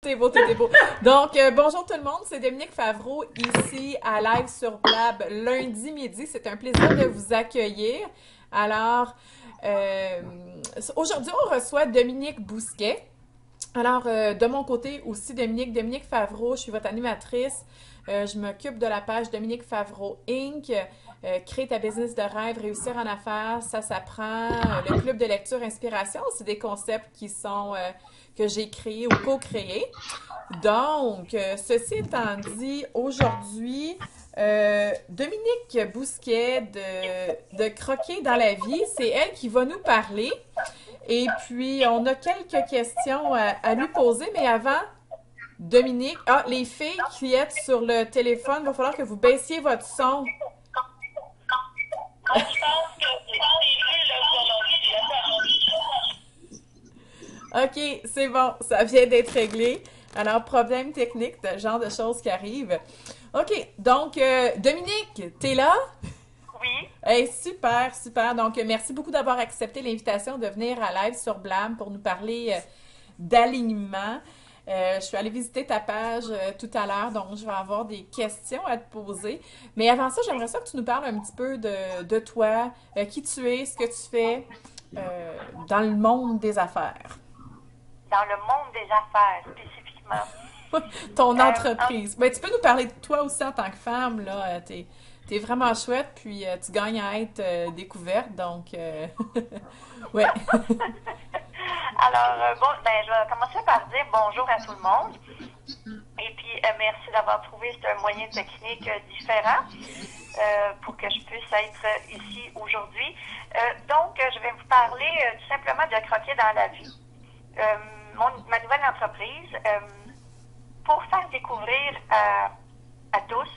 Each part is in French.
T'es beau, t'es beau. Donc, bonjour tout le monde, c'est Dominique Favreau ici à Live sur Blab lundi midi. C'est un plaisir de vous accueillir. Alors, euh, aujourd'hui, on reçoit Dominique Bousquet. Alors, de mon côté aussi, Dominique Favreau, je suis votre animatrice. Je m'occupe de la page Dominique Favreau Inc. Créer ta business de rêve, réussir en affaires, ça s'apprend. Le club de lecture inspiration, c'est des concepts qui sont que j'ai créés ou co-créés. Donc, ceci étant dit, aujourd'hui, Dominique Bousquet de Croquer dans la vie, c'est elle qui va nous parler. Et puis, on a quelques questions à lui poser, mais avant, Dominique, les filles qui êtes sur le téléphone, il va falloir que vous baissiez votre son. Moi, je pense que c'est réglé là, OK, c'est bon, ça vient d'être réglé. Alors, problème technique, ce genre de choses qui arrivent. OK, donc, Dominique, t'es là? Oui, Hey, super, super. Donc, merci beaucoup d'avoir accepté l'invitation de venir à live sur Blâme pour nous parler d'alignement. Je suis allée visiter ta page tout à l'heure, donc je vais avoir des questions à te poser. Mais avant ça, j'aimerais ça que tu nous parles un petit peu de toi, qui tu es, ce que tu fais dans le monde des affaires. dans le monde des affaires spécifiquement. Ton Euh, en- entreprise. Ben, tu peux nous parler de toi aussi en tant que femme, là. T'es vraiment chouette, puis tu gagnes à être découverte, donc ouais. Alors, bon, ben, je vais commencer par dire bonjour à tout le monde. Et puis, merci d'avoir trouvé ce moyen technique différent pour que je puisse être ici aujourd'hui. Donc, je vais vous parler tout simplement de croquer dans la vie. Ma nouvelle entreprise, pour faire découvrir à tous,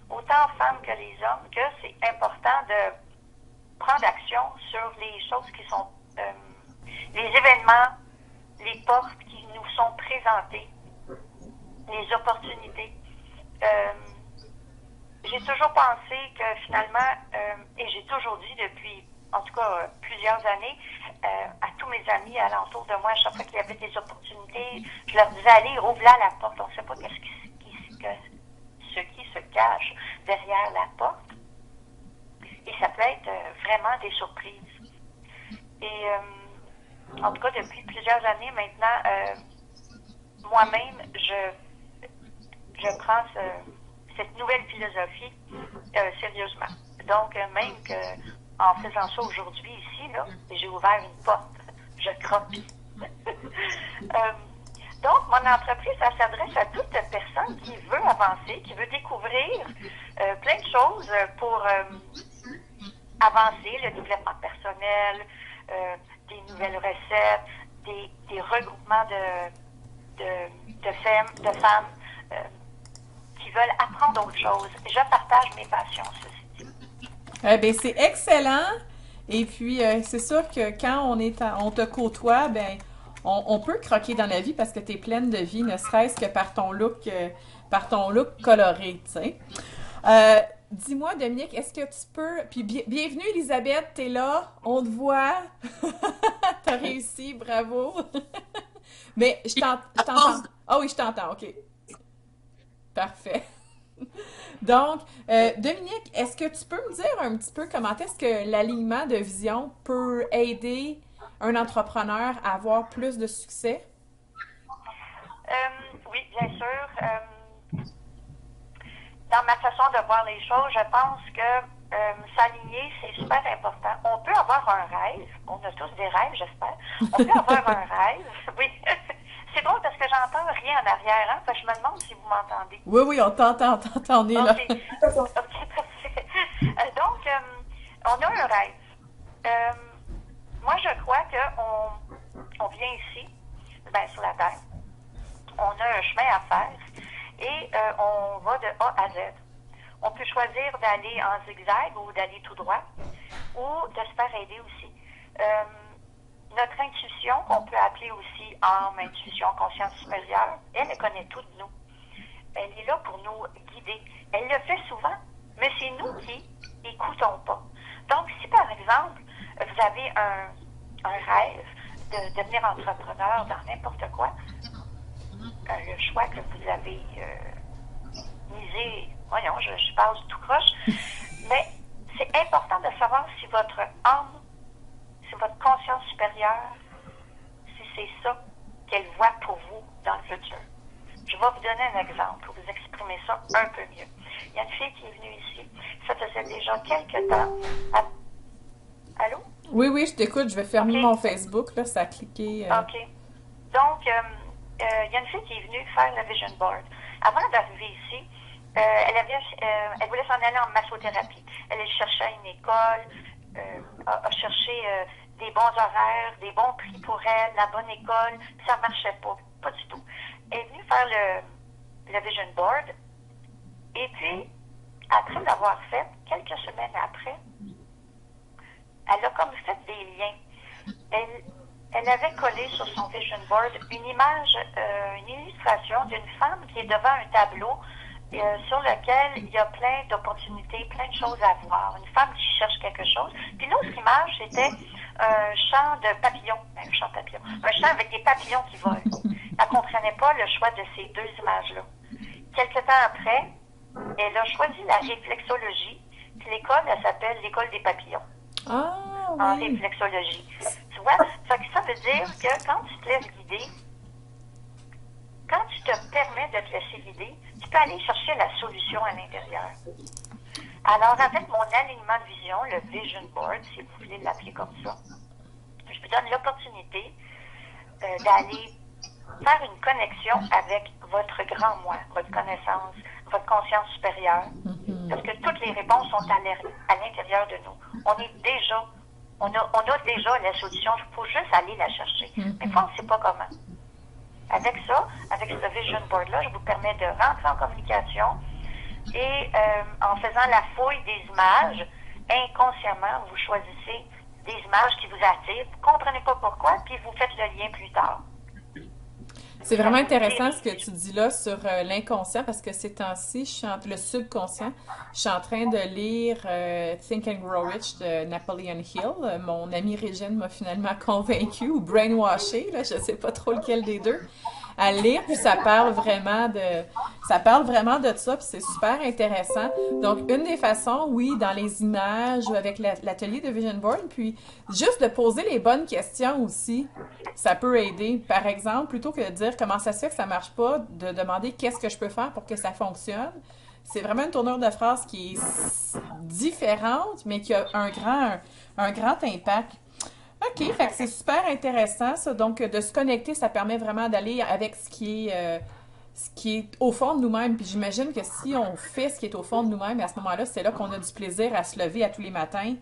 autant aux femmes que les hommes, que c'est important de prendre action sur les choses qui sont, les événements, les portes qui nous sont présentées, les opportunités. Euh, j'ai toujours pensé que finalement, et j'ai toujours dit depuis, en tout cas, plusieurs années, à tous mes amis alentour de moi, à chaque fois qu'il y avait des opportunités, je leur disais, allez, ouvre-la la porte. On ne sait pas ce qui se cache derrière la porte. Et ça peut être vraiment des surprises. Et en tout cas, depuis plusieurs années maintenant, moi-même, je prends cette nouvelle philosophie sérieusement. Donc, même que en faisant ça aujourd'hui ici, là, j'ai ouvert une porte. Je croque. Donc, mon entreprise, ça s'adresse à toute personne qui veut avancer, qui veut découvrir plein de choses pour avancer, le développement personnel, des nouvelles recettes, des regroupements de femmes qui veulent apprendre autre chose. Je partage mes passions, ceci dit. Eh ben c'est excellent. Et puis c'est sûr que quand on te côtoie, ben on peut croquer dans la vie parce que t'es pleine de vie, ne serait-ce que par ton look coloré, tu sais. Dis-moi, Dominique, est-ce que tu peux... Puis bienvenue, Elisabeth, t'es là, on te voit. T'as réussi, bravo. Mais je t'entends. Ah oui, je t'entends, ok. Parfait. Donc, Dominique, est-ce que tu peux me dire un petit peu comment est-ce que l'alignement de vision peut aider un entrepreneur à avoir plus de succès? Oui, bien sûr. Dans ma façon de voir les choses, je pense que s'aligner, c'est super important. On peut avoir un rêve. On a tous des rêves, j'espère. On peut avoir un rêve. Oui. C'est drôle parce que j'entends rien en arrière, hein? Fait que je me demande si vous m'entendez. Oui, oui, on t'entend, on est là. OK. OK, parfait. Donc, on a un rêve. Euh, Moi, je crois qu'on vient ici, ben, sur la Terre. On a un chemin à faire et on va de A à Z. On peut choisir d'aller en zigzag ou d'aller tout droit ou de se faire aider aussi. Euh, Notre intuition, qu'on peut appeler aussi âme, intuition, conscience supérieure, elle connaît tout de nous. Elle est là pour nous guider. Elle le fait souvent, mais c'est nous qui n'écoutons pas. Donc, si par exemple, vous avez un rêve de devenir entrepreneur dans n'importe quoi, le choix que vous avez misé. Voyons, je parle du tout croche. Mais c'est important de savoir si votre âme, si votre conscience supérieure, si c'est ça qu'elle voit pour vous dans le futur. Je vais vous donner un exemple pour vous exprimer ça un peu mieux. Il y a une fille qui est venue ici. Ça faisait déjà quelques temps. Allô? Oui, oui, je t'écoute. Je vais fermer mon Facebook. Là, ça a cliqué. OK. Donc, il y a une fille qui est venue faire le vision board. Avant d'arriver ici, elle voulait s'en aller en massothérapie. Elle cherchait une école, a cherché des bons horaires, des bons prix pour elle, la bonne école. Ça marchait pas du tout. Elle est venue faire le vision board. Et puis, après l'avoir fait, quelques semaines après, elle a comme fait des liens. Elle avait collé sur son vision board une image, une illustration d'une femme qui est devant un tableau sur lequel il y a plein d'opportunités, plein de choses à voir. Une femme qui cherche quelque chose. Puis l'autre image, c'était un champ de papillons. Un champ de papillons. Un champ avec des papillons qui volent. Elle ne comprenait pas le choix de ces deux images-là. Quelque temps après, elle a choisi la réflexologie. Puis l'école, elle s'appelle l'école des papillons. Ah, oui. En réflexologie. Tu vois? Ça veut dire que quand tu te laisses guider, quand tu te permets de te laisser guider, tu peux aller chercher la solution à l'intérieur. Alors, avec mon alignement de vision, le Vision Board, si vous voulez l'appeler comme ça, je vous donne l'opportunité d'aller faire une connexion avec votre grand moi, votre connaissance, votre conscience supérieure. Parce que toutes les réponses sont à l'intérieur de nous. On a déjà la solution, il faut juste aller la chercher. Mais on ne sait pas comment. Avec ça, avec ce Vision Board-là, je vous permets de rentrer en communication et en faisant la fouille des images, inconsciemment, vous choisissez des images qui vous attirent, vous ne comprenez pas pourquoi, puis vous faites le lien plus tard. C'est vraiment intéressant ce que tu dis là sur l'inconscient parce que ces temps-ci, le subconscient, je suis en train de lire Think and Grow Rich de Napoleon Hill. Mon amie Régine m'a finalement convaincue ou brainwashée, là, je sais pas trop lequel des deux, à lire. Puis ça parle vraiment de ça, puis c'est super intéressant. Donc, une des façons, oui, dans les images ou avec l'atelier de Vision Board, puis juste de poser les bonnes questions aussi, ça peut aider. Par exemple, plutôt que de dire comment ça se fait que ça marche pas, de demander qu'est-ce que je peux faire pour que ça fonctionne. C'est vraiment une tournure de phrase qui est différente, mais qui a un grand impact. OK, fait que c'est super intéressant, ça. Donc, de se connecter, ça permet vraiment d'aller avec ce qui est au fond de nous-mêmes. Puis j'imagine que si on fait ce qui est au fond de nous-mêmes, à ce moment-là, c'est là qu'on a du plaisir à se lever à tous les matins,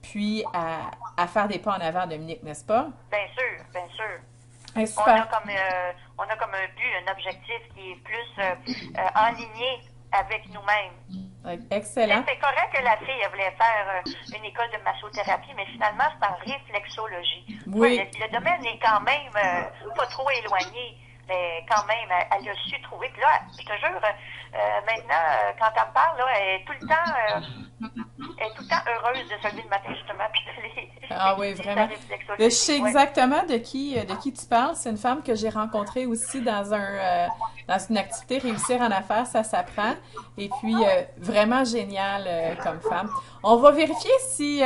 puis à faire des pas en avant, Dominique, n'est-ce pas? Bien sûr, bien sûr. Hey, super. On a comme un but, un objectif qui est plus aligné avec nous-mêmes. Excellent. C'est correct que la fille elle voulait faire une école de massothérapie, mais finalement, c'est en réflexologie. Oui. Le domaine est quand même pas trop éloigné, mais quand même, elle a su trouver. Puis là, je te jure, maintenant, quand elle me parle, là, elle est tout le temps heureuse de se lever le matin, justement, puis d'aller. Ah oui, vraiment. Je sais exactement de qui tu parles. C'est une femme que j'ai rencontrée aussi dans une activité Réussir en affaires, ça s'apprend. Et puis, vraiment géniale comme femme. On va vérifier si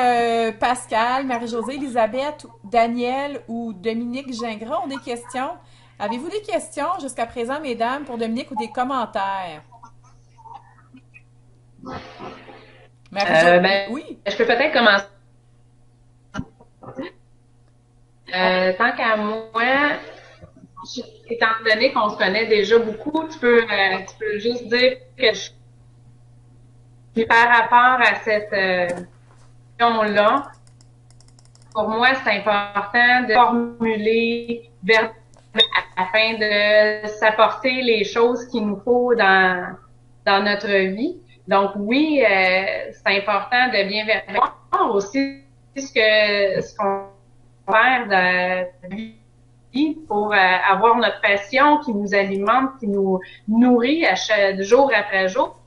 Pascal, Marie-Josée, Elisabeth, Daniel ou Dominique Gingras ont des questions. Avez-vous des questions jusqu'à présent, mesdames, pour Dominique ou des commentaires? Oui. Je peux peut-être commencer. Tant qu'à moi, étant donné qu'on se connaît déjà beaucoup, tu peux juste dire que par rapport à cette question-là, pour moi, c'est important de formuler afin de s'apporter les choses qu'il nous faut dans notre vie. Donc oui, c'est important de bien vérifier aussi ce qu'on va faire de vie pour avoir notre passion qui nous alimente, qui nous nourrit jour après jour.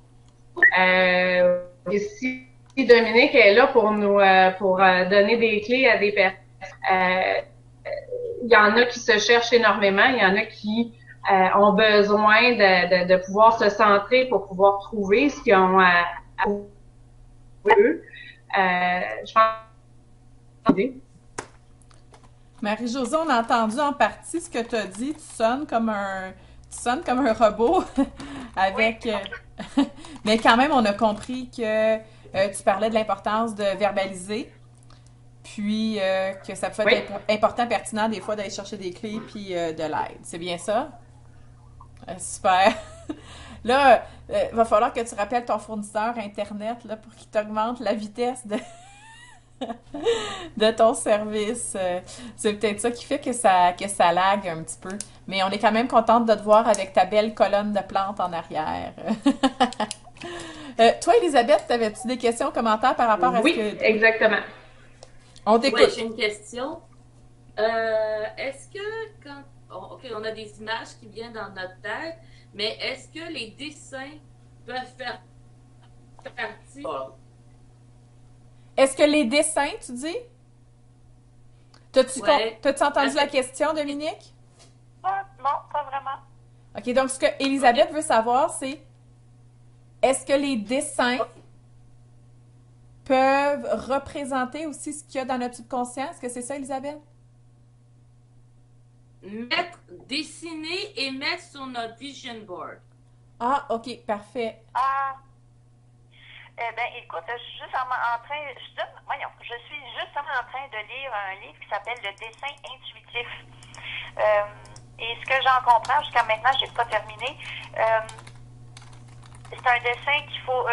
Et si Dominique est là pour nous pour donner des clés à des personnes, il y en a qui se cherchent énormément, il y en a qui ont besoin de pouvoir se centrer pour pouvoir trouver ce qu'ils ont à eux. Je pense. Marie-Josée, on a entendu en partie ce que tu as dit. Tu sonnes comme un robot avec. Mais quand même, on a compris que tu parlais de l'importance de verbaliser, puis que ça pouvait être important, pertinent des fois d'aller chercher des clés puis de l'aide. C'est bien ça? Super. Là, va falloir que tu rappelles ton fournisseur Internet là, pour qu'il t'augmente la vitesse de ton service. C'est peut-être ça qui fait que ça lag un petit peu. Mais on est quand même contente de te voir avec ta belle colonne de plantes en arrière. Toi, Elisabeth, avais-tu des questions, commentaires par rapport à ce que... Oui, exactement. On t'écoute. Oui, j'ai une question. Est-ce que quand... OK, on a des images qui viennent dans notre tête, mais est-ce que les dessins peuvent faire partie... Est-ce que les dessins, tu dis? T'as-tu entendu la question, Dominique? Non, pas vraiment. OK, donc ce que Elisabeth veut savoir, c'est est-ce que les dessins peuvent représenter aussi ce qu'il y a dans notre subconscient? Est-ce que c'est ça, Elisabeth? Dessiner et mettre sur notre vision board. Ah, OK, parfait. Écoute, je suis juste je suis justement en train de lire un livre qui s'appelle Le dessin intuitif. Et ce que j'en comprends, jusqu'à maintenant, j'ai pas terminé. C'est un dessin qu'il faut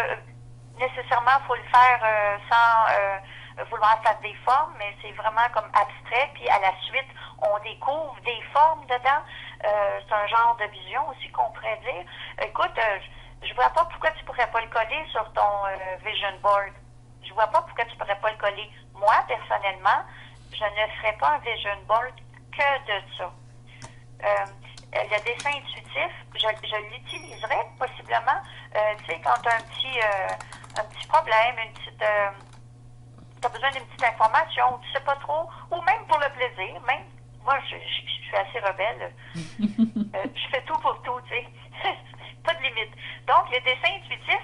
nécessairement faut le faire sans vouloir faire des formes, mais c'est vraiment comme abstrait. Puis à la suite, on découvre des formes dedans. C'est un genre de vision aussi qu'on pourrait dire. Écoute, je vois pas pourquoi tu pourrais pas le coller sur ton vision board. Je vois pas pourquoi tu pourrais pas le coller. Moi, personnellement, je ne ferais pas un vision board que de ça. Le dessin intuitif, je l'utiliserais possiblement, tu sais, quand tu as un petit problème, tu as besoin d'une petite information, tu sais pas trop, ou même pour le plaisir, même, moi, je suis assez rebelle. Je fais tout pour tout, tu sais. Pas de limite. Donc, le dessin intuitif,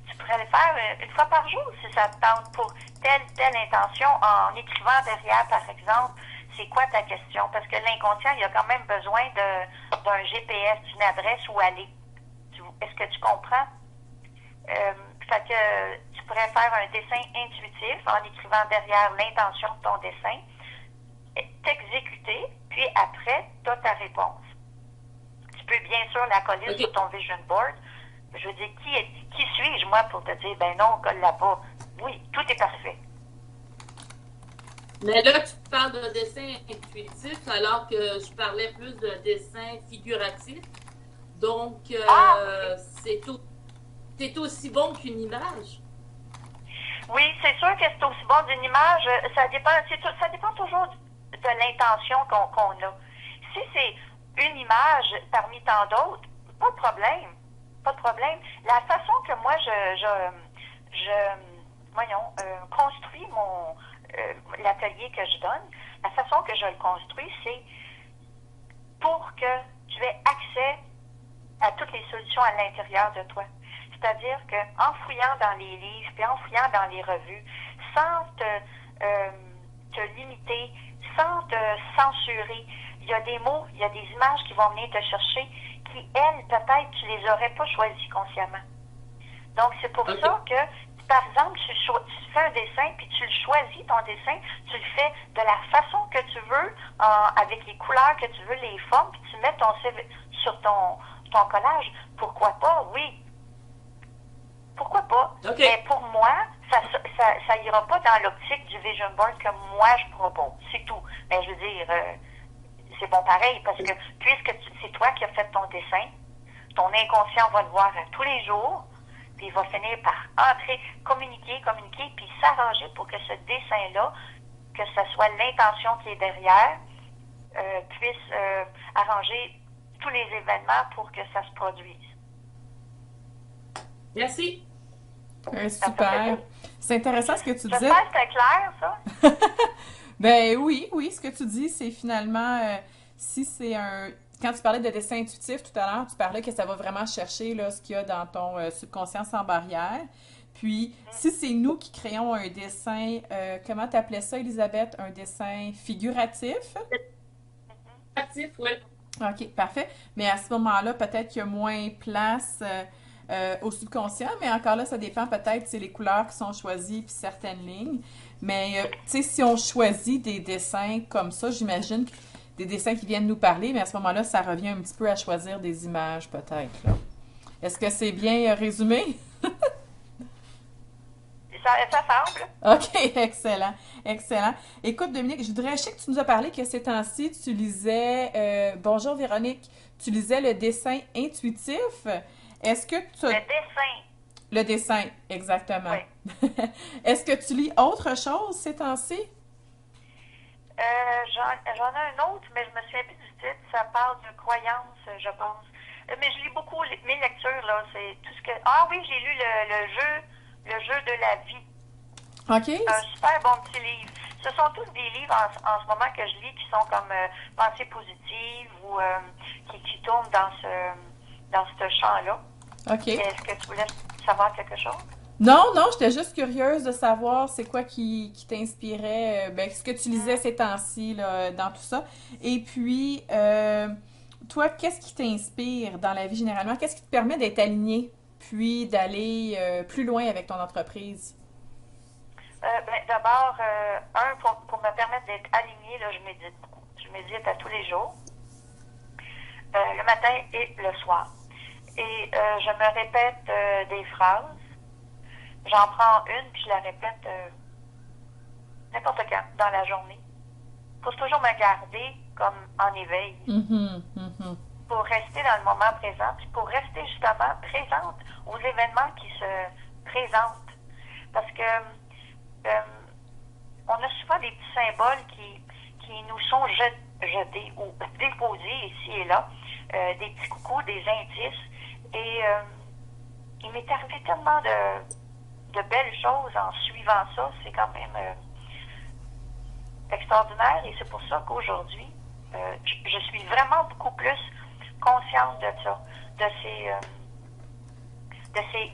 tu pourrais le faire une fois par jour si ça te tente pour telle intention en écrivant derrière, par exemple, c'est quoi ta question? Parce que l'inconscient, il a quand même besoin d'un GPS, d'une adresse où aller. Est-ce que tu comprends? Fait que tu pourrais faire un dessin intuitif en écrivant derrière l'intention de ton dessin, t'exécuter, puis après, tu as ta réponse. Tu peux bien sûr la coller sur ton vision board. Je veux dire, qui suis-je, moi, pour te dire, ben non, colle-la pas. Oui, tout est parfait. Mais là, tu parles de dessin intuitif, alors que je parlais plus de dessin figuratif. Donc, c'est aussi bon qu'une image. Oui, c'est sûr que c'est aussi bon d'une image. Ça dépend toujours de l'intention qu'on a. Si c'est une image parmi tant d'autres, pas de problème. Pas de problème. La façon que moi, construis l'atelier que je donne, la façon que je le construis, c'est pour que tu aies accès à toutes les solutions à l'intérieur de toi. C'est-à-dire qu'en fouillant dans les livres, puis en fouillant dans les revues, sans te limiter, sans te censurer, il y a des mots, il y a des images qui vont venir te chercher qui, elles, peut-être, tu les aurais pas choisies consciemment. Donc, c'est pour ça que, par exemple, tu fais un dessin, puis tu le choisis, ton dessin, tu le fais de la façon que tu veux, avec les couleurs que tu veux, les formes, puis tu mets ton CV sur ton collage. Pourquoi pas? Oui. Pourquoi pas? Mais pour moi, ça ira pas dans l'optique du vision board que moi je propose. C'est tout. Mais je veux dire, c'est bon pareil, parce que puisque c'est toi qui as fait ton dessin, ton inconscient va le voir tous les jours, puis il va finir par entrer, communiquer, puis s'arranger pour que ce dessin-là, que ce soit l'intention qui est derrière, puisse arranger tous les événements pour que ça se produise. Merci. Super. C'est intéressant ce que tu disais. J'espère que c'était clair, ça? Ben oui, ce que tu dis, c'est finalement, si c'est quand tu parlais de dessin intuitif tout à l'heure, tu parlais que ça va vraiment chercher là, ce qu'il y a dans ton subconscient sans barrière. Puis, si c'est nous qui créons un dessin, comment tu appelais ça, Elisabeth? Un dessin figuratif? Actif, oui. OK, parfait. Mais à ce moment-là, peut-être qu'il y a moins place au subconscient, mais encore là, ça dépend peut-être, c'est les couleurs qui sont choisies puis certaines lignes. Mais, tu sais, si on choisit des dessins comme ça, j'imagine des dessins qui viennent nous parler, mais à ce moment-là, ça revient un petit peu à choisir des images, peut-être, là. Est-ce que c'est bien résumé? Ça semble. OK, excellent, excellent. Écoute, Dominique, je sais que tu nous as parlé que ces temps-ci, tu lisais, bonjour Véronique, tu lisais le dessin intuitif. Est-ce que tu... Le dessin. Le dessin, exactement. Oui. Est-ce que tu lis autre chose ces temps-ci? J'en ai un autre, mais je me souviens plus du titre. Ça parle de croyances, je pense. Mais je lis beaucoup mes lectures, là. C'est tout ce que... Ah oui, j'ai lu le jeu de la vie. OK. Un super bon petit livre. Ce sont tous des livres en ce moment que je lis qui sont comme pensées positives ou qui tournent dans ce champ-là. OK. Est-ce que tu voulais savoir quelque chose? Non, non, j'étais juste curieuse de savoir c'est quoi qui t'inspirait, ben, ce que tu lisais ces temps-ci, là, dans tout ça. Et puis, toi, qu'est-ce qui t'inspire dans la vie généralement? Qu'est-ce qui te permet d'être aligné, puis d'aller plus loin avec ton entreprise? D'abord, pour me permettre d'être alignée, là, je médite beaucoup. Je médite à tous les jours, le matin et le soir. Et je me répète des phrases. J'en prends une, puis je la répète n'importe quand dans la journée. Pour toujours me garder comme en éveil. Pour rester dans le moment présent, puis pour rester justement présente aux événements qui se présentent. Parce que on a souvent des petits symboles qui nous sont jetés ou déposés ici et là, des petits coucous, des indices. Et il m'est arrivé tellement de belles choses en suivant ça. C'est quand même extraordinaire et c'est pour ça qu'aujourd'hui, je suis vraiment beaucoup plus consciente de ça, de ces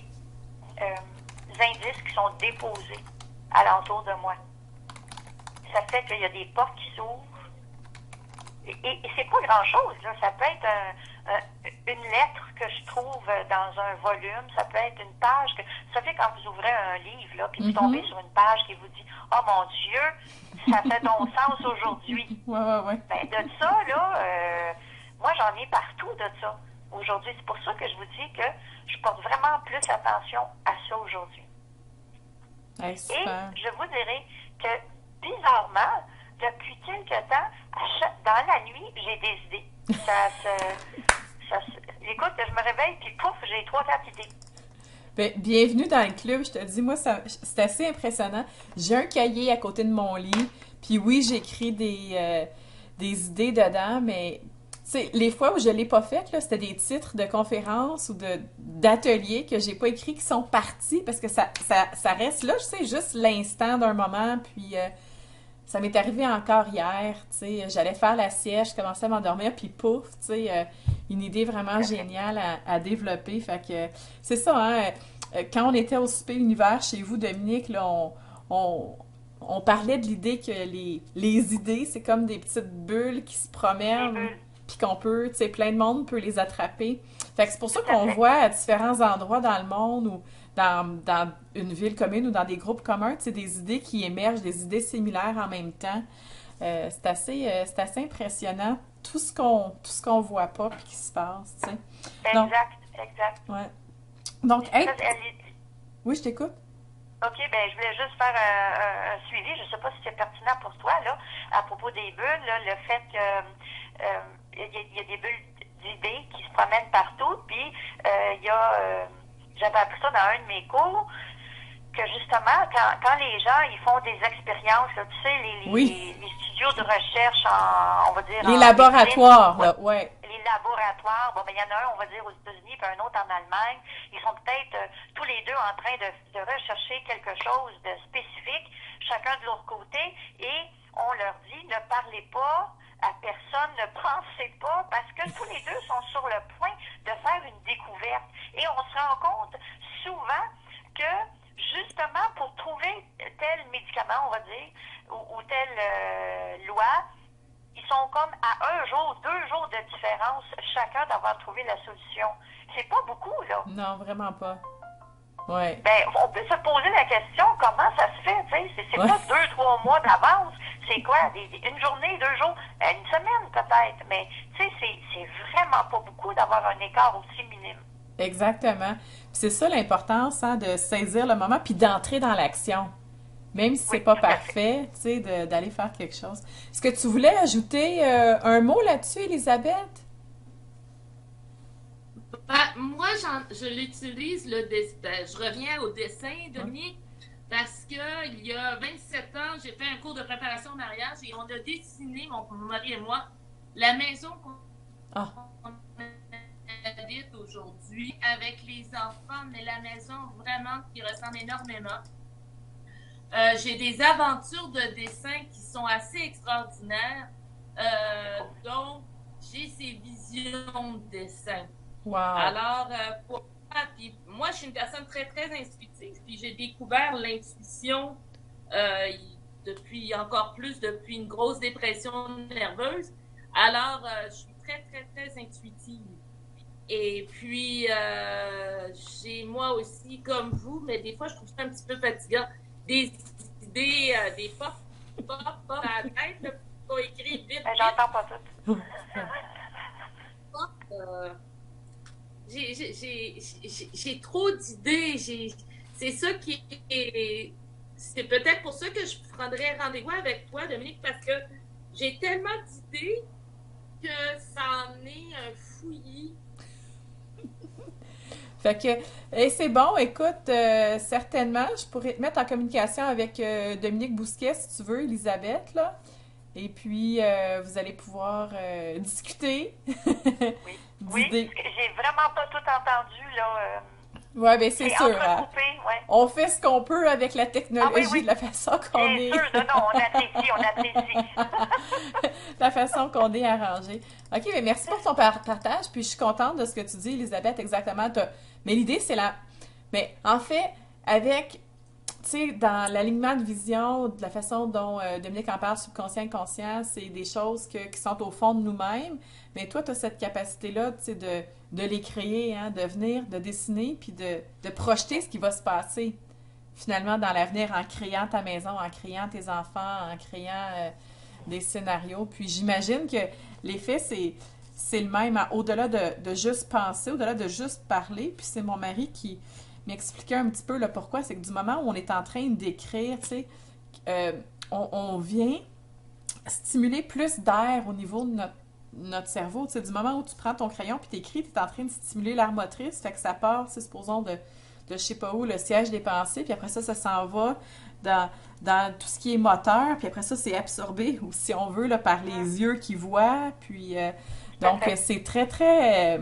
indices qui sont déposés alentour de moi. Ça fait qu'il y a des portes qui s'ouvrent. Et c'est pas grand-chose, là. Ça peut être une lettre que je trouve dans un volume, ça peut être une page que... Ça fait quand vous ouvrez un livre, là, puis vous tombez sur une page qui vous dit « Oh mon Dieu, ça fait ton sens aujourd'hui. » Ouais. Ben, de ça, là, moi j'en ai partout de ça aujourd'hui. C'est pour ça que je vous dis que je porte vraiment plus attention à ça aujourd'hui. Hey, super. Et je vous dirais que, bizarrement, depuis quelque temps, dans la nuit, j'ai des idées. Écoute, je me réveille, puis pouf, j'ai 3-4 idées. Ben, bienvenue dans le club. Je te dis, moi, c'est assez impressionnant. J'ai un cahier à côté de mon lit, puis oui, j'écris des idées dedans, mais tu sais, les fois où je l'ai pas faite, là, c'était des titres de conférences ou d'ateliers que j'ai pas écrits qui sont partis parce que ça reste là, je sais, juste l'instant d'un moment, puis ça m'est arrivé encore hier, tu sais, j'allais faire la sieste, je commençais à m'endormir, puis pouf, tu sais, une idée vraiment géniale à développer, fait que c'est ça, hein, quand on était au souper univers chez vous, Dominique, là, on parlait de l'idée que les idées, c'est comme des petites bulles qui se promènent, puis qu'on peut, tu sais, plein de monde peut les attraper. Fait que c'est pour ça qu'on voit à différents endroits dans le monde ou dans une ville commune ou dans des groupes communs, tu sais, des idées qui émergent, des idées similaires en même temps. C'est assez impressionnant, tout ce qu'on voit pas puis qui se passe, tu sais. Donc, exact. Ouais. Donc, hey, Ça, oui, je t'écoute. OK, ben je voulais juste faire un suivi. Je ne sais pas si c'est pertinent pour toi, là, à propos des bulles, là, le fait que il y a des bulles d'idées qui se promènent partout, puis il y a j'avais appris ça dans un de mes cours, que justement, quand les gens ils font des expériences, là, tu sais, les studios de recherche on va dire... Les laboratoires, là, ouais. Les laboratoires, bon, ben, il y en a un, on va dire, aux États-Unis, puis un autre en Allemagne. Ils sont peut-être tous les deux en train de rechercher quelque chose de spécifique, chacun de leur côté, et on leur dit, ne parlez pas à personne, ne pensez pas, parce que tous les deux sont sur le point de faire une découverte. Et on se rend compte souvent que, justement, pour trouver tel médicament, on va dire, ou telle loi, ils sont comme à 1 jour, 2 jours de différence, chacun d'avoir trouvé la solution. C'est pas beaucoup, là. Non, vraiment pas. Ouais. Ben, on peut se poser la question, comment ça se fait, tu sais? C'est Ouais. pas 2, 3 mois d'avance. C'est quoi? Une journée, 2 jours, une semaine peut-être. Mais, tu sais, c'est vraiment pas beaucoup d'avoir un écart aussi minime. Exactement. Puis c'est ça l'importance, hein, de saisir le moment puis d'entrer dans l'action. Même si c'est Oui, pas tout à fait. parfait, tu sais, d'aller faire quelque chose. Est-ce que tu voulais ajouter un mot là-dessus, Elisabeth? Ben, moi, je l'utilise le dessin. Je reviens au dessin, Dominique, parce que il y a 27 ans, j'ai fait un cours de préparation au mariage et on a dessiné, mon mari et moi, la maison Ah, qu'on habite aujourd'hui avec les enfants, mais la maison vraiment qui ressemble énormément. J'ai des aventures de dessin qui sont assez extraordinaires. Donc, j'ai ces visions de dessin. wow. Alors, pour moi, puis moi, je suis une personne très, très intuitive, puis j'ai découvert l'intuition encore plus depuis une grosse dépression nerveuse. Alors, je suis très, très, très intuitive. Et puis, j'ai moi aussi, comme vous, mais des fois, je trouve ça un petit peu fatigant, des idées, des pop dans la tête, là, qu'on écrit vite, Ben, vite. j'entends pas tout. Euh, j'ai trop d'idées. C'est ça qui est. C'est peut-être pour ça que je prendrais rendez-vous avec toi, Dominique, parce que j'ai tellement d'idées que ça en est un fouillis. Fait que, et c'est bon, écoute, certainement, je pourrais te mettre en communication avec Dominique Bousquet, si tu veux, Elisabeth, là. Et puis, vous allez pouvoir discuter Oui. Oui, d'idées. j'ai vraiment pas tout entendu, là. Ouais, ben c'est C'est sûr, hein. entrecoupé, ouais. On fait ce qu'on peut avec la technologie, Ah oui, oui. de la façon qu'on Bien est, sûr, non, on apprécie. la façon qu'on est arrangé. OK, mais merci pour ton partage, puis je suis contente de ce que tu dis, Elisabeth, exactement. Mais l'idée, c'est la... Mais en fait, avec, tu sais, dans l'alignement de vision, de la façon dont Dominique en parle, subconscient et conscient, c'est des choses qui sont au fond de nous-mêmes. Mais toi, tu as cette capacité-là, tu sais, de les créer, hein, de venir, de dessiner, puis de projeter ce qui va se passer, finalement, dans l'avenir, en créant ta maison, en créant tes enfants, en créant des scénarios. Puis j'imagine que l'effet, c'est le même, hein, au-delà de juste penser, au-delà de juste parler. Puis c'est mon mari qui m'expliquait un petit peu le pourquoi. C'est que du moment où on est en train d'écrire, tu sais, on vient stimuler plus d'air au niveau de notre cerveau. Tu sais, du moment où tu prends ton crayon puis t'écris, tu es en train de stimuler l'aire motrice, fait que ça part, c'est supposons, de je sais pas où, le siège des pensées, puis après ça s'en va dans tout ce qui est moteur, puis après ça, c'est absorbé, ou si on veut, là, par les yeux qui voient, puis donc c'est très, très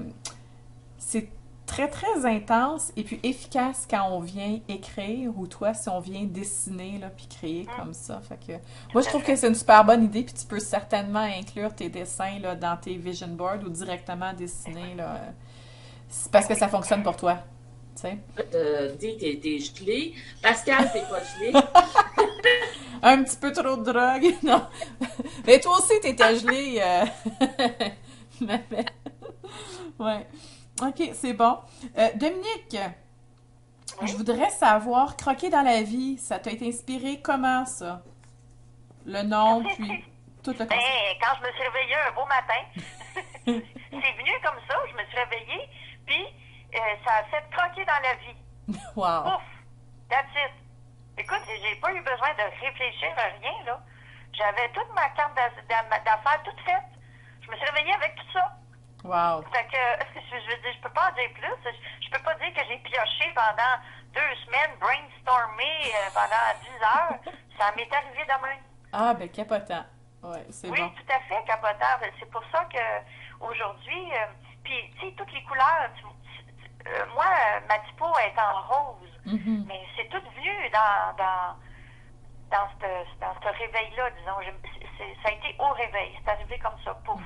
intense et puis efficace quand on vient écrire, ou toi, si on vient dessiner, là, puis créer comme ça. Fait que, moi, je trouve que c'est une super bonne idée, puis tu peux certainement inclure tes dessins, là, dans tes vision boards ou directement dessiner, là, c'est parce que ça fonctionne pour toi, tu sais. Dis, t'es gelé. Pascal, t'es pas gelé. Un petit peu trop de drogue, non. Mais toi aussi, t'étais gelé. Ouais. OK, c'est bon. Dominique, Oui. je voudrais savoir, croquer dans la vie, ça t'a été inspiré comment, ça? Le nom, puis tout le concept. Ben, quand je me suis réveillée un beau matin, c'est venu comme ça, je me suis réveillée, puis ça a fait croquer dans la vie. Wow. Ouf! That's it. Écoute, j'ai pas eu besoin de réfléchir à rien, là. J'avais toute ma carte d'affaires toute faite. Je me suis réveillée avec tout ça. Wow. Fait que, je veux dire, je peux pas en dire plus. Je peux pas dire que j'ai pioché pendant 2 semaines, brainstormé pendant 10 heures. Ça m'est arrivé demain. Ah, ben capotant. Ouais, c'est Oui, bon. tout à fait, capotant. C'est pour ça que aujourd'hui, puis, tu sais, toutes les couleurs, moi, ma typo est en rose. Mhm. Mais c'est tout venu dans ce réveil-là, disons. ça a été au réveil. C'est arrivé comme ça, pouf.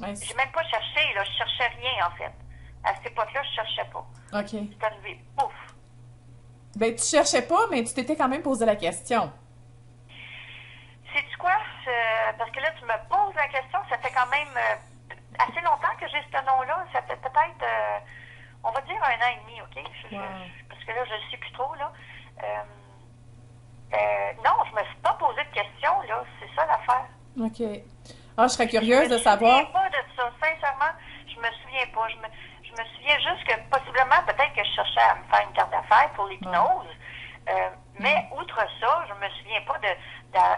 Ouais, J'ai même pas cherché, là. Je cherchais rien, en fait. À cette époque-là, je cherchais pas. OK. C'est arrivé, pouf. Ben, tu cherchais pas, mais tu t'étais quand même posé la question. Sais-tu quoi? Parce que là, tu me poses la question, ça fait quand même assez longtemps que j'ai ce nom-là. Ça fait peut-être, on va dire 1 an et demi, OK? Parce que là, je ne sais plus trop, là. Non, je me suis pas posé de questions, là. C'est ça l'affaire. OK. Ah, je serais curieuse de savoir. Je me souviens pas de ça. Sincèrement, je me souviens pas. Je me souviens juste que possiblement, peut-être que je cherchais à me faire une carte d'affaires pour l'hypnose. Mais outre ça, je me souviens pas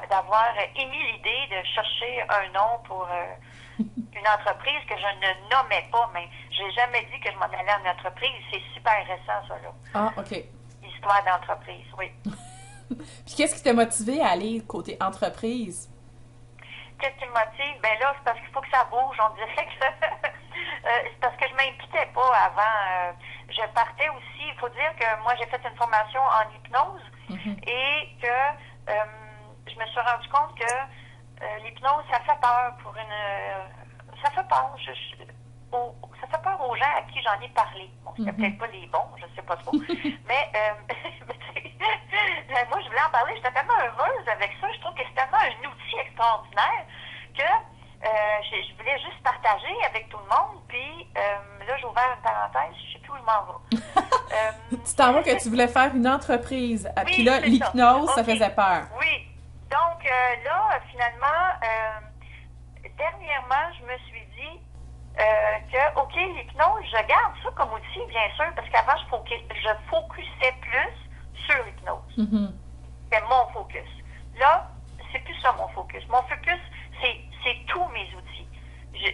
d'avoir émis l'idée de chercher un nom pour une entreprise que je ne nommais pas. Mais j'ai jamais dit que je m'en allais en entreprise. C'est super récent, ça, là. Ah, OK. Histoire d'entreprise, oui. Puis qu'est-ce qui t'a motivé à aller côté entreprise? Qu'est-ce qui me motive? Ben là, c'est parce qu'il faut que ça bouge. On dirait que c'est parce que je m'impliquais pas avant. Je partais aussi. Il faut dire que moi, j'ai fait une formation en hypnose et que je me suis rendu compte que l'hypnose, ça fait peur pour une... ça fait peur. Ça fait peur aux gens à qui j'en ai parlé. Bon, c'était peut-être pas les bons, je sais pas trop. Mais moi, je voulais en parler. J'étais tellement heureuse avec ça. Je trouve que c'est tellement un outil extraordinaire que je voulais juste partager avec tout le monde. Puis là, j'ai ouvert une parenthèse. Je sais plus où je m'en vais. Tu t'en vas que tu voulais faire une entreprise. Oui, Puis là, l'hypnose, ça faisait peur. Oui. Donc là, finalement, dernièrement, je me suis dit que, OK, l'hypnose, je garde ça comme outil, bien sûr, parce qu'avant, je focusais plus sur l'hypnose. C'est mon focus. Là, c'est plus ça mon focus. Mon focus, c'est tous mes outils. Je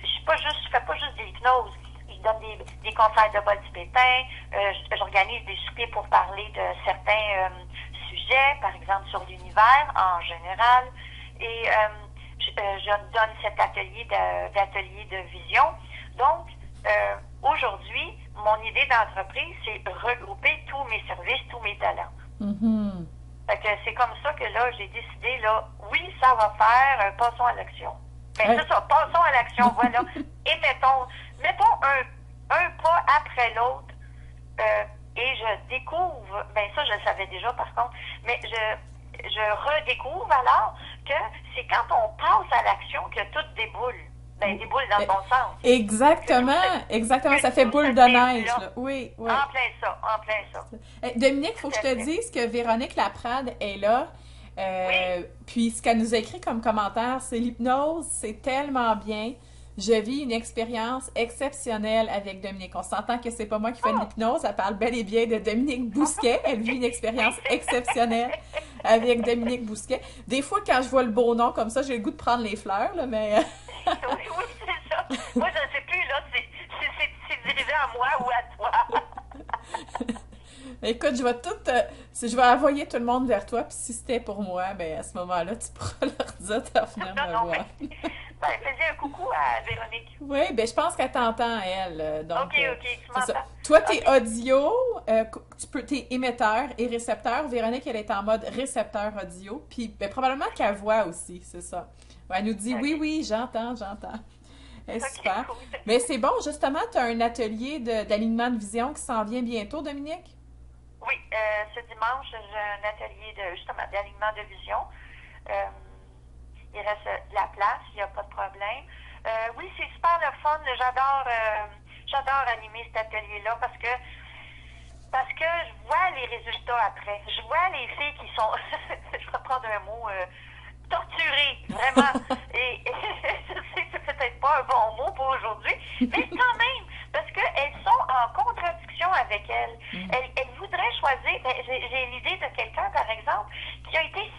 fais pas juste de l'hypnose. Je donne des conseils de bol tibétain, j'organise des soupers pour parler de certains sujets, par exemple sur l'univers en général, et je donne cet atelier de vision. Donc, aujourd'hui, mon idée d'entreprise, c'est regrouper tous mes services, tous mes talents. Fait que c'est comme ça que là, j'ai décidé, là, oui, ça va faire, passons à l'action. Ben, c'est ça, passons à l'action, voilà. Et mettons un pas après l'autre, et je découvre, ben ça, je le savais déjà par contre, mais je redécouvre alors que c'est quand on passe à l'action que tout déboule. Ben, déboule dans le bon sens. Exactement. Ça fait boule de neige, là. Oui. En plein ça. Dominique, il faut que je te dise que Véronique Laprade est là. Puis ce qu'elle nous a écrit comme commentaire, c'est l'hypnose, c'est tellement bien. Je vis une expérience exceptionnelle avec Dominique. On s'entend que c'est pas moi qui fais de l'hypnose. Elle parle bel et bien de Dominique Bousquet. Elle vit une expérience exceptionnelle avec Dominique Bousquet. Des fois, quand je vois le beau nom comme ça, j'ai le goût de prendre les fleurs, là, mais... oui, c'est ça. Moi, je ne sais plus, là, c'est dirigé à moi ou à toi. Écoute, je vais envoyer tout le monde vers toi, puis si c'était pour moi, ben à ce moment-là, tu pourras leur dire de venir me voir. Faisais un coucou à Véronique. Oui, ben je pense qu'elle t'entend, elle. Donc, OK, tu m'entends. Toi, t'es audio, t'es émetteur et récepteur. Véronique, elle est en mode récepteur audio, puis ben, probablement qu'elle voit aussi, c'est ça. Ouais, elle nous dit oui, j'entends. Super. Cool. Mais c'est bon, justement, tu as un atelier d'alignement de vision qui s'en vient bientôt, Dominique? Oui, ce dimanche, j'ai un atelier d'alignement de vision. Il reste de la place, il n'y a pas de problème. Oui, c'est super le fun. J'adore animer cet atelier-là parce que je vois les résultats après. Je vois les filles qui sont, je vais prendre un mot, torturées, vraiment. Et je sais que c'est peut-être pas un bon mot pour aujourd'hui, mais quand même, parce qu'elles sont en contradiction avec elles. Elles voudraient choisir, j'ai l'idée de quelqu'un, par exemple, qui a été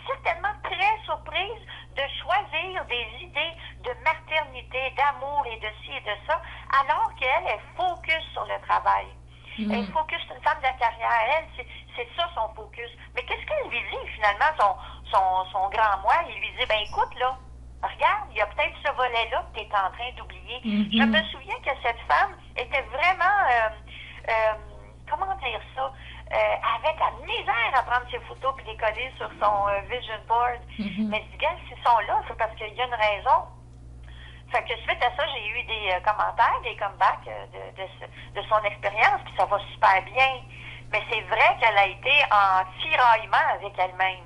certainement très surprise de choisir des idées de maternité, d'amour et de ci et de ça, alors qu'elle est focus sur le travail. Elle focus sur une femme de la carrière. Elle, c'est ça son focus. Mais qu'est-ce qu'elle lui dit finalement, son grand moi? Il lui dit, ben écoute, là, regarde, il y a peut-être ce volet-là que tu es en train d'oublier. Je me souviens que cette femme était vraiment, comment dire ça, avait de la misère à prendre ses photos et les coller sur son vision board. Mais je dis, gars, s'ils sont là, c'est parce qu'il y a une raison. Fait que suite à ça, j'ai eu des commentaires, des comebacks de son expérience, puis ça va super bien. Mais c'est vrai qu'elle a été en tiraillement avec elle-même.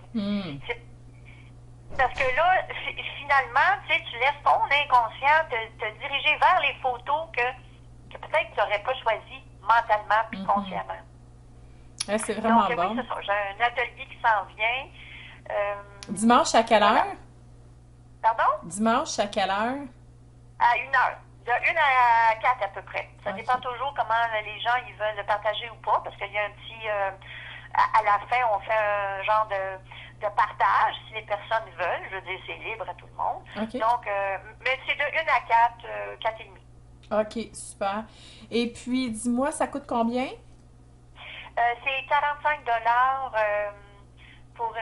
Parce que là, finalement, tu sais, tu laisses ton inconscient te diriger vers les photos que peut-être tu n'aurais pas choisies mentalement puis consciemment. Ouais, c'est vraiment Donc, bon. Oui, c'est ça. J'ai un atelier qui s'en vient. Dimanche à quelle heure? Pardon? Dimanche à quelle heure? À 1h. De 1 à 4 à peu près. Ça dépend toujours comment les gens ils veulent le partager ou pas, parce qu'il y a un petit... à la fin, on fait un genre de partage, si les personnes veulent. Je veux dire, c'est libre à tout le monde. Donc, mais c'est de 1 à 4, 4 et demi. OK, super. Et puis, dis-moi, ça coûte combien? C'est 45 pour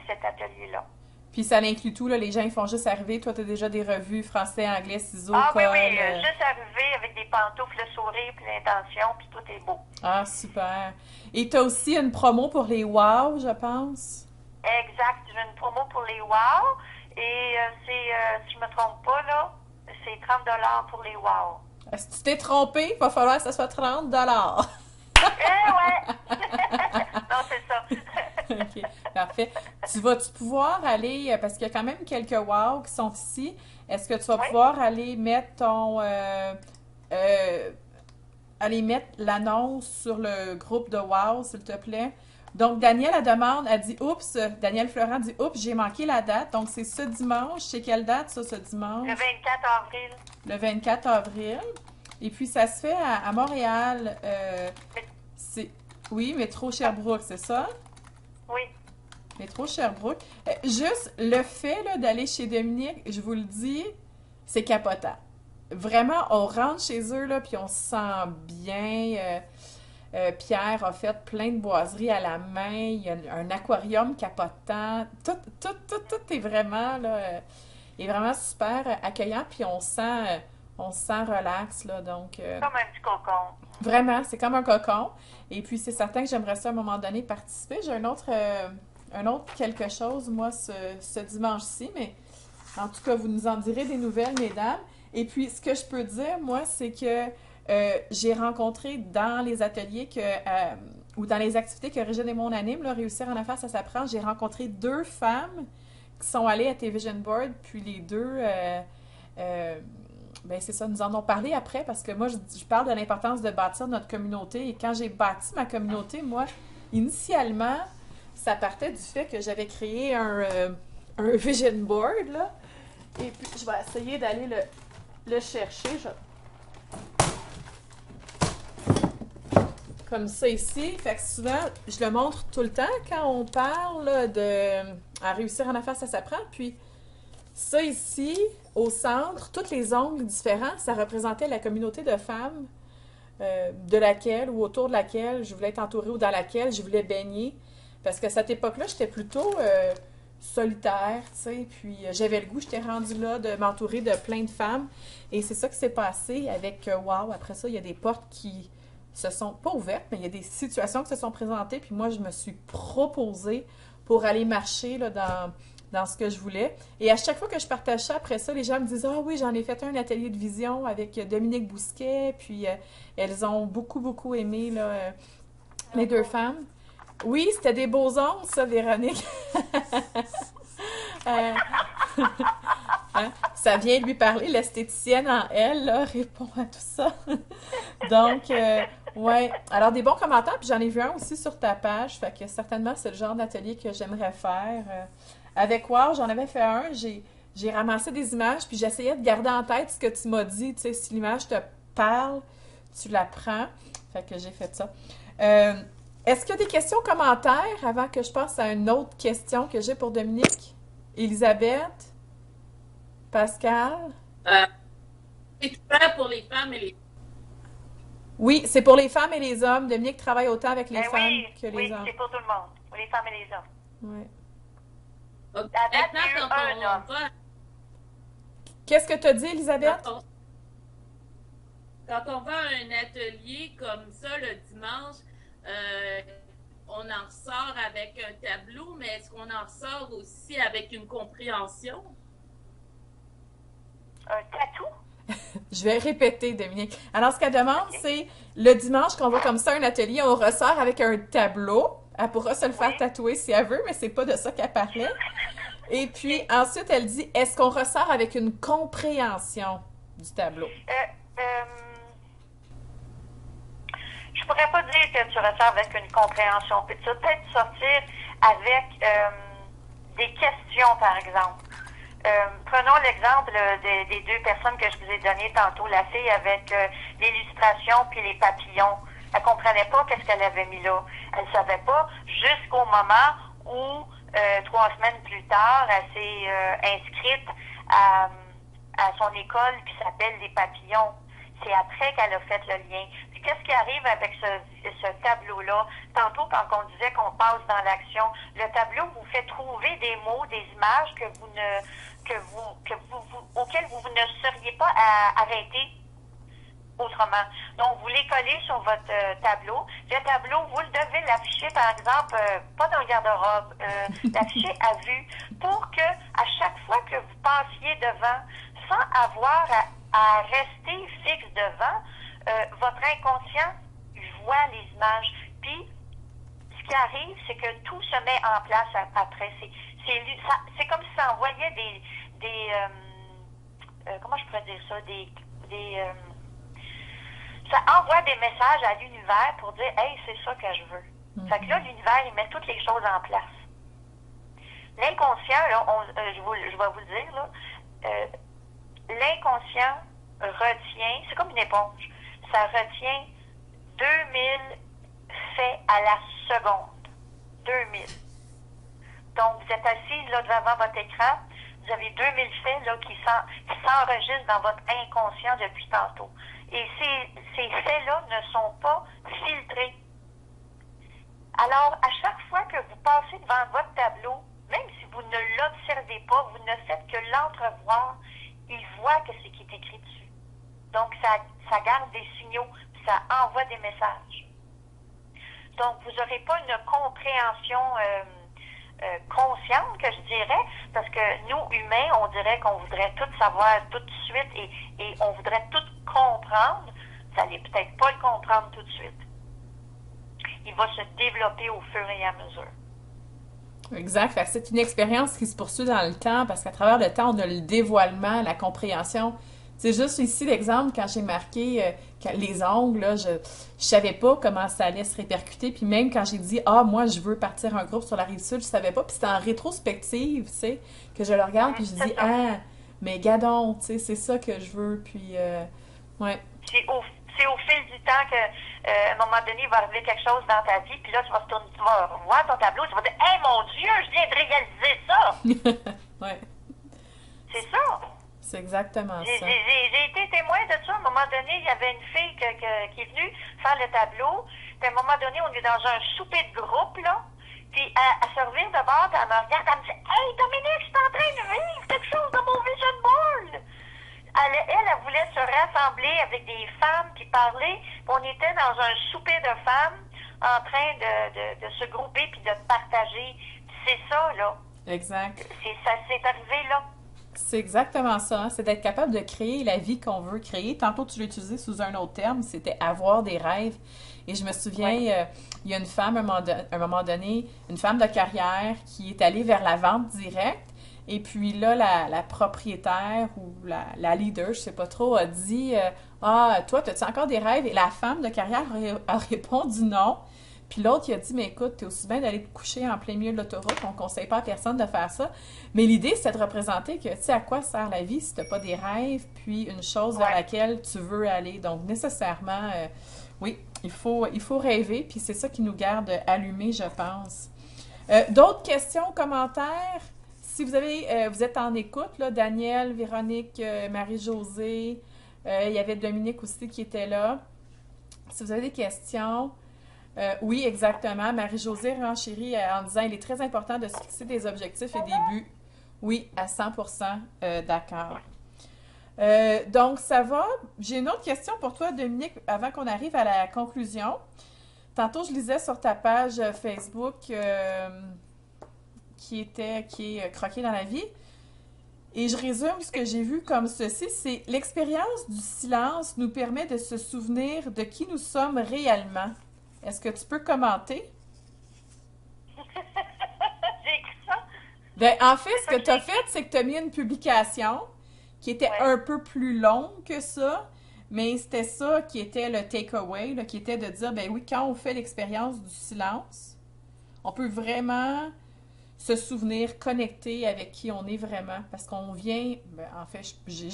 cet atelier-là. Puis ça inclut tout, là, les gens ils font juste arriver. Toi, tu as déjà des revues français, anglais, ciseaux, colle. Oui, juste arriver avec des pantoufles, le sourire, puis l'intention, puis tout est beau. Ah, super. Et tu as aussi une promo pour les WOW, je pense? Exact, j'ai une promo pour les WOW. Et c'est, si je me trompe pas, là, c'est 30 pour les WOW. Si tu t'es trompé, il va falloir que ça soit 30 ouais! Non, c'est ça. OK, parfait. Tu vas-tu pouvoir aller, parce qu'il y a quand même quelques wow qui sont ici, est-ce que tu vas pouvoir aller mettre aller mettre l'annonce sur le groupe de wow, s'il te plaît? Donc, Danielle, elle dit, oups, Danielle Florent dit, oups, j'ai manqué la date. Donc, c'est ce dimanche. C'est quelle date, ça, ce dimanche? Le 24 avril. Le 24 avril. Et puis, ça se fait à Montréal. Oui, métro Sherbrooke, c'est ça? Oui. Métro Sherbrooke. Juste le fait d'aller chez Dominique, je vous le dis, c'est capotant. Vraiment, on rentre chez eux, là, puis on se sent bien. Pierre a fait plein de boiseries à la main. Il y a un aquarium capotant. Tout est vraiment, là, est vraiment super accueillant, puis on se sent relax, là, donc... Comme un petit cocon. Vraiment, c'est comme un cocon. Et puis, c'est certain que j'aimerais ça, à un moment donné, participer. J'ai un autre quelque chose, moi, ce dimanche-ci, mais en tout cas, vous nous en direz des nouvelles, mesdames. Et puis, ce que je peux dire, moi, c'est que j'ai rencontré dans les ateliers ou dans les activités que Régine et mon anime, là, Réussir en affaires, ça s'apprend, j'ai rencontré 2 femmes qui sont allées à tes Vision Board, puis les 2... ben c'est ça, nous en ont parlé après parce que moi, je parle de l'importance de bâtir notre communauté. Et quand j'ai bâti ma communauté, moi, initialement, ça partait du fait que j'avais créé un vision board, là. Et puis, je vais essayer d'aller le chercher. Comme ça ici. Fait que souvent, je le montre tout le temps quand on parle à réussir en affaires, ça s'apprend. Puis, ça ici, au centre, tous les ongles différents, ça représentait la communauté de femmes de laquelle ou autour de laquelle je voulais être entourée ou dans laquelle je voulais baigner. Parce qu'à cette époque-là, j'étais plutôt solitaire, tu sais, puis j'avais le goût, j'étais rendue là de m'entourer de plein de femmes. Et c'est ça qui s'est passé avec Wow. Après ça, il y a des portes qui se sont pas ouvertes, mais il y a des situations qui se sont présentées, puis moi, je me suis proposée pour aller marcher là, dans ce que je voulais. Et à chaque fois que je partage ça, après ça, les gens me disent « Ah oui, j'en ai fait un atelier de vision avec Dominique Bousquet, puis elles ont beaucoup, beaucoup aimé là, les 2 femmes. » Oui, c'était des beaux ongles, ça, Véronique. Hein? Ça vient lui parler, l'esthéticienne en elle, là, répond à tout ça. Donc, ouais. Alors, des bons commentaires, puis j'en ai vu un aussi sur ta page, fait que certainement, c'est le genre d'atelier que j'aimerais faire. Avec Wow, j'en avais fait un, j'ai ramassé des images, puis j'essayais de garder en tête ce que tu m'as dit, tu sais, si l'image te parle, tu la prends. Fait que j'ai fait ça. Est-ce qu'il y a des questions, commentaires avant que je passe à une autre question que j'ai pour Dominique? Elisabeth? Pascal? C'est ouvert pour les femmes et les... Oui, c'est pour les femmes et les hommes. Dominique travaille autant avec les femmes que les hommes. Oui, c'est pour tout le monde. Pour les femmes et les hommes. Oui. Qu'est-ce que tu as dit, Elisabeth? Quand on va à un atelier comme ça le dimanche, euh, on en ressort avec un tableau, mais est-ce qu'on en ressort aussi avec une compréhension? Un tatou? Je vais répéter, Dominique. Alors, ce qu'elle demande, OK. c'est le dimanche qu'on va comme ça à un atelier, on ressort avec un tableau. Elle pourra se le faire Oui. tatouer si elle veut, mais c'est pas de ça qu'elle parlait. Et puis, ensuite, elle dit, est-ce qu'on ressort avec une compréhension du tableau? Euh, je pourrais pas dire que tu ressors avec une compréhension. Puis tu vas peut-être sortir avec des questions, par exemple. Prenons l'exemple des deux personnes que je vous ai données tantôt, la fille avec l'illustration puis les papillons. Elle comprenait pas qu'est-ce qu'elle avait mis là. Elle savait pas jusqu'au moment où 3 semaines plus tard, elle s'est inscrite à son école qui s'appelle les papillons. C'est après qu'elle a fait le lien. Puis qu'est-ce qui arrive avec ce tableau-là? Tantôt, quand on disait qu'on passe dans l'action, le tableau vous fait trouver des mots, des images auxquelles vous ne seriez pas arrêté autrement. Donc, vous les collez sur votre tableau. Le tableau, vous le devez l'afficher, par exemple, pas dans le garde-robe, l'afficher à vue, pour que à chaque fois que vous passiez devant, sans avoir à rester fixe devant, votre inconscient voit les images. Puis, ce qui arrive, c'est que tout se met en place après. C'est comme si ça envoyait comment je pourrais dire ça, ça envoie des messages à l'univers pour dire, hey, c'est ça que je veux. Fait que là, l'univers, il met toutes les choses en place. L'inconscient, là, je vais vous le dire, là, l'inconscient retient, c'est comme une éponge, ça retient 2000 faits à la seconde. 2000. Donc, vous êtes assis là devant votre écran, vous avez 2000 faits là, qui s'enregistrent dans votre inconscient depuis tantôt. Et ces faits-là ne sont pas filtrés. Alors, à chaque fois que vous passez devant votre tableau, même si vous ne l'observez pas, vous ne faites que l'entrevoir, il voit que c'est qui est écrit dessus. Donc, ça garde des signaux, ça envoie des messages. Donc, vous n'aurez pas une compréhension consciente, que je dirais, parce que nous, humains, on dirait qu'on voudrait tout savoir tout de suite et on voudrait tout comprendre. Vous n'allez peut-être pas le comprendre tout de suite. Il va se développer au fur et à mesure. Exact. Fait que c'est une expérience qui se poursuit dans le temps parce qu'à travers le temps, on a le dévoilement, la compréhension. C'est juste ici l'exemple quand j'ai marqué les ongles, là, je savais pas comment ça allait se répercuter. Puis même quand j'ai dit moi je veux partir un groupe sur la rive sud, je savais pas. Puis c'était en rétrospective, tu sais, que je le regarde puis je dis mais gadon, tu sais, c'est ça que je veux. Puis ouais. C'est au fil du temps que à un moment donné, il va arriver quelque chose dans ta vie, puis là, tu vas voir ton tableau, tu vas dire hey mon Dieu, je viens de réaliser ça! Ouais. C'est ça! C'est exactement ça. J'ai été témoin de ça. À un moment donné, il y avait une fille qui est venue faire le tableau. Puis à un moment donné, on est dans un souper de groupe, là. Puis elle se revient de bord, puis elle me regarde, elle me dit hey Dominique, je suis en train de vivre quelque chose de mon vision board! Elle voulait se rassembler avec des femmes qui parlaient. On était dans un souper de femmes en train de se grouper puis de partager. C'est ça, là. Exact. C'est arrivé là. C'est exactement ça. Hein. C'est d'être capable de créer la vie qu'on veut créer. Tantôt, tu l'as utilisé sous un autre terme, c'était avoir des rêves. Et je me souviens, il y a une femme, à un moment donné, une femme de carrière qui est allée vers la vente directe. Et puis là, la propriétaire ou la leader, je sais pas trop, a dit toi, as-tu encore des rêves? Et la femme de carrière a répondu non. Puis l'autre, il a dit mais écoute, t'es aussi bien d'aller te coucher en plein milieu de l'autoroute, on conseille pas à personne de faire ça. Mais l'idée, c'est de représenter que, tu sais, à quoi sert la vie si t'as pas des rêves, puis une chose vers laquelle tu veux aller. Donc, nécessairement, oui, il faut rêver, puis c'est ça qui nous garde allumés, je pense. D'autres questions, commentaires? Si vous êtes en écoute, là, Daniel, Véronique, Marie-Josée, il y avait Dominique aussi qui était là. Si vous avez des questions, oui, exactement. Marie-Josée renchérit en disant il est très important de se fixer des objectifs et des buts. Oui, à 100% d'accord. Donc, ça va. J'ai une autre question pour toi, Dominique, avant qu'on arrive à la conclusion. tantôt, je lisais sur ta page Facebook qui est croqué dans la vie. Et je résume ce que j'ai vu comme ceci, c'est l'expérience du silence nous permet de se souvenir de qui nous sommes réellement. Est-ce que tu peux commenter? J'ai écrit ça. Ben, en fait, C'est ce ça que que tu as j'ai fait, c'est que tu as mis une publication qui était Ouais. un peu plus longue que ça, mais c'était ça qui était le takeaway, là, qui était de dire, ben oui, quand on fait l'expérience du silence, on peut vraiment se souvenir, connecter avec qui on est vraiment. Parce qu'on vient, ben, en fait, j'ai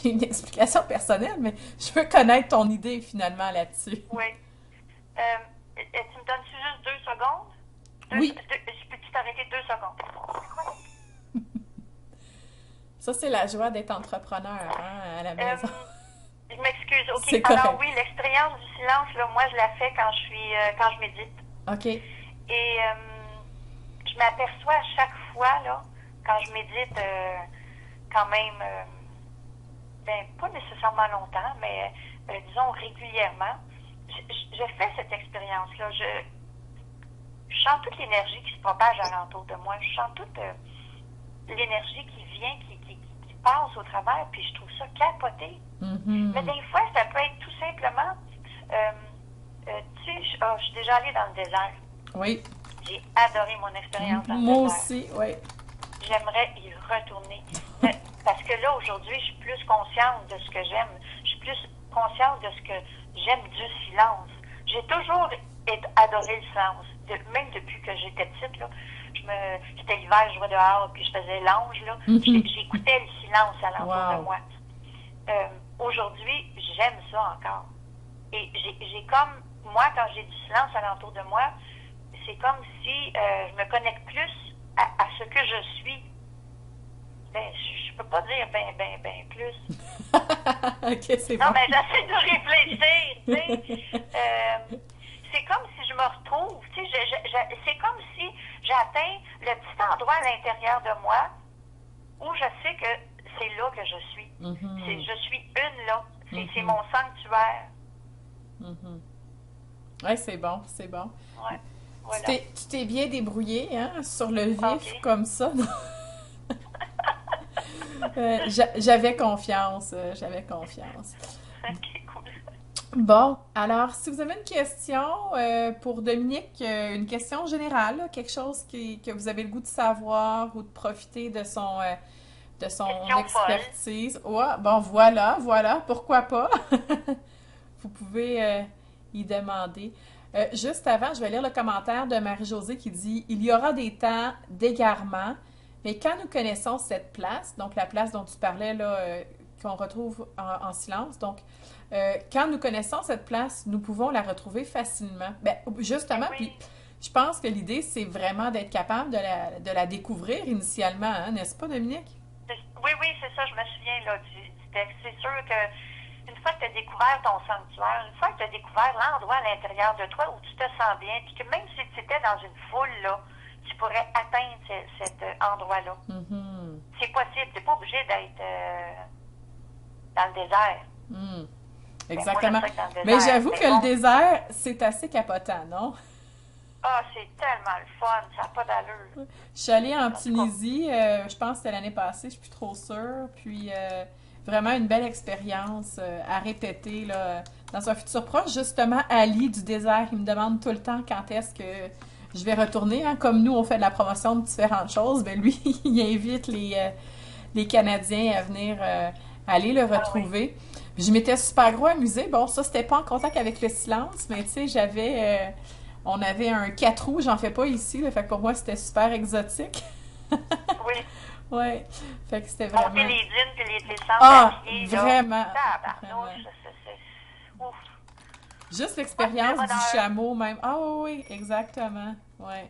une explication personnelle, mais je veux connaître ton idée finalement là-dessus. Oui. Tu me donnes-tu juste 2 secondes? Oui. Je peux-tu t'arrêter 2 secondes? Ça, c'est la joie d'être entrepreneur, hein, à la maison. Je m'excuse. OK. C'est Alors correct. oui, l'expérience du silence, là, moi, je la fais quand je médite. OK. Et je m'aperçois à chaque fois, là, quand je médite, quand même, ben, pas nécessairement longtemps, mais disons régulièrement, je fais cette expérience-là. Je sens toute l'énergie qui se propage alentour de moi. Je sens toute l'énergie qui vient, qui passe au travers, puis je trouve ça capoté. Mhm. Mais des fois, ça peut être tout simplement, tu sais, je suis déjà allée dans le désert. Oui. J'ai adoré mon expérience dans le Moi désert. aussi, oui. J'aimerais y retourner. Parce que là, aujourd'hui, je suis plus consciente de ce que j'aime. Je suis plus consciente de ce que j'aime du silence. J'ai toujours adoré le silence. Même depuis que j'étais petite, là, c'était l'hiver, je jouais dehors, puis je faisais l'ange, là. J'écoutais le silence alentour de moi. Aujourd'hui, j'aime ça encore. Et j'ai comme, moi, quand j'ai du silence alentour de moi, c'est comme si je me connecte plus à ce que je suis. Ben, je peux pas dire ben plus. OK, c'est bon. Non, mais j'essaie de réfléchir, tu sais. C'est comme si je me retrouve, tu sais, c'est comme si j'atteins le petit endroit à l'intérieur de moi où je sais que c'est là que je suis. Je suis une là. C'est mon sanctuaire. Oui, c'est bon, c'est bon. Ouais, voilà. Tu t'es bien débrouillé, hein, sur le vif, Ok. comme ça. J'avais confiance, j'avais confiance. Ok, cool. Bon, alors, si vous avez une question pour Dominique, une question générale, là, quelque chose que vous avez le goût de savoir ou de profiter de son Question expertise. Ouais, bon, voilà, pourquoi pas? Vous pouvez y demander. Juste avant, je vais lire le commentaire de Marie-Josée qui dit « Il y aura des temps d'égarement, mais quand nous connaissons cette place, donc la place dont tu parlais, là, qu'on retrouve en silence, donc quand nous connaissons cette place, nous pouvons la retrouver facilement. Ben, justement, Oui. puis je pense que l'idée, c'est vraiment d'être capable de la découvrir initialement, hein, n'est-ce pas, Dominique? Oui, c'est ça, je me souviens là, du texte. C'est sûr que une fois que tu as découvert ton sanctuaire, une fois que tu as découvert l'endroit à l'intérieur de toi où tu te sens bien, puis que même si tu étais dans une foule, là, tu pourrais atteindre cet endroit-là. Mhm. C'est possible, tu n'es pas obligé d'être dans le désert. Mm. Mais Exactement. moi, j'aime ça être dans le Mais désert. j'avoue Mais que bon, le désert, c'est assez capotant, non? Ah, c'est tellement le fun, ça n'a pas d'allure. Je suis allée en Tunisie, je pense que c'était l'année passée, je suis plus trop sûre. Puis vraiment une belle expérience à répéter là, dans un futur proche. Justement, Ali du désert, il me demande tout le temps quand est-ce que je vais retourner. Hein. Comme nous, on fait de la promotion de différentes choses, ben lui, il invite les Canadiens à venir aller le retrouver. Je m'étais super gros amusée. Bon, ça, c'était pas en contact avec le silence, mais tu sais, on avait un 4 roues, j'en fais pas ici, là, fait que pour moi, c'était super exotique. Oui. Ouais, fait que c'était Monter vraiment... les dunes puis les descentes Ah, à pied, là. vraiment, Tabarnouche, vraiment. ouf. Juste l'expérience Ah, du chameau même. Ah oui, exactement. Ouais.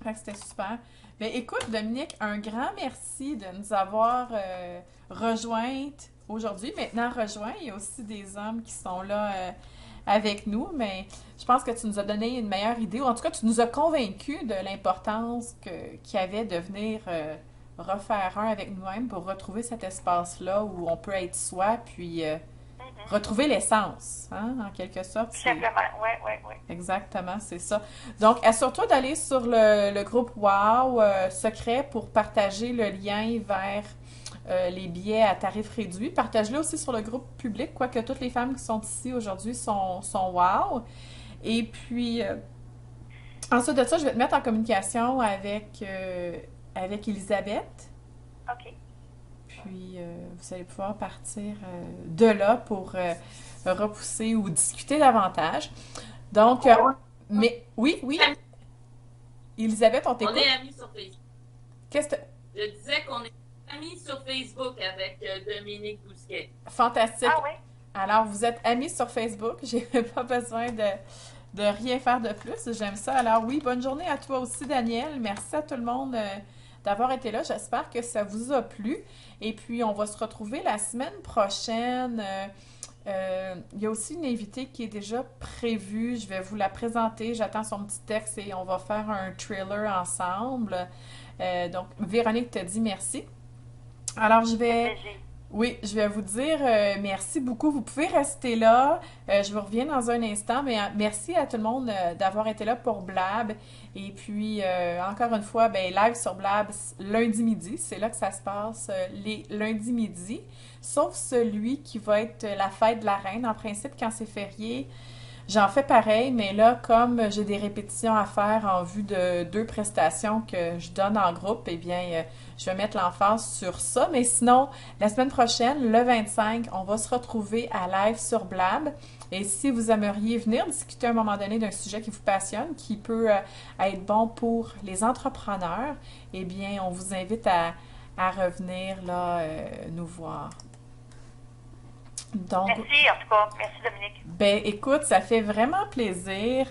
Fait que c'était super. Ben écoute, Dominique, un grand merci de nous avoir rejointes aujourd'hui. Maintenant rejoints, il y a aussi des hommes qui sont là avec nous, mais je pense que tu nous as donné une meilleure idée, ou en tout cas, tu nous as convaincus de l'importance qu'il y avait de venir refaire un avec nous-mêmes pour retrouver cet espace-là où on peut être soi, puis retrouver l'essence, hein, en quelque sorte. Tout simplement, oui, oui, oui. Exactement, c'est ça. Donc, assure-toi d'aller sur le groupe WOW secret pour partager le lien vers les billets à tarif réduit. Partage-le aussi sur le groupe public, quoique toutes les femmes qui sont ici aujourd'hui sont WOW. Et puis, ensuite de ça, je vais te mettre en communication avec Elisabeth. OK. Puis, vous allez pouvoir partir de là pour repousser ou discuter davantage. Donc, mais oui, Elisabeth, on On t'écoute. est amis sur Facebook. Qu'est-ce que Je disais qu'on est amis sur Facebook avec Dominique Bousquet. Fantastique. Ah oui? Alors, vous êtes amis sur Facebook. J'ai pas besoin de rien faire de plus. J'aime ça. Alors oui, bonne journée à toi aussi, Daniel. Merci à tout le monde d'avoir été là. J'espère que ça vous a plu. Et puis, on va se retrouver la semaine prochaine. Il y a aussi une invitée qui est déjà prévue. Je vais vous la présenter. J'attends son petit texte et on va faire un trailer ensemble. Donc, Véronique te dit merci. Alors, oui, je vais vous dire merci beaucoup. Vous pouvez rester là. Je vous reviens dans un instant, mais merci à tout le monde d'avoir été là pour Blab. Et puis, encore une fois, ben, live sur Blab lundi midi. C'est là que ça se passe les lundis midi. Sauf celui qui va être la fête de la reine. En principe, quand c'est férié, j'en fais pareil, mais là, comme j'ai des répétitions à faire en vue de 2 prestations que je donne en groupe, eh bien, je vais mettre l'emphase sur ça. Mais sinon, la semaine prochaine, le 25, on va se retrouver à live sur Blab. Et si vous aimeriez venir discuter à un moment donné d'un sujet qui vous passionne, qui peut être bon pour les entrepreneurs, eh bien, on vous invite à revenir là, nous voir. Donc, Merci, en tout cas. Merci, Dominique. ben, écoute, ça fait vraiment plaisir.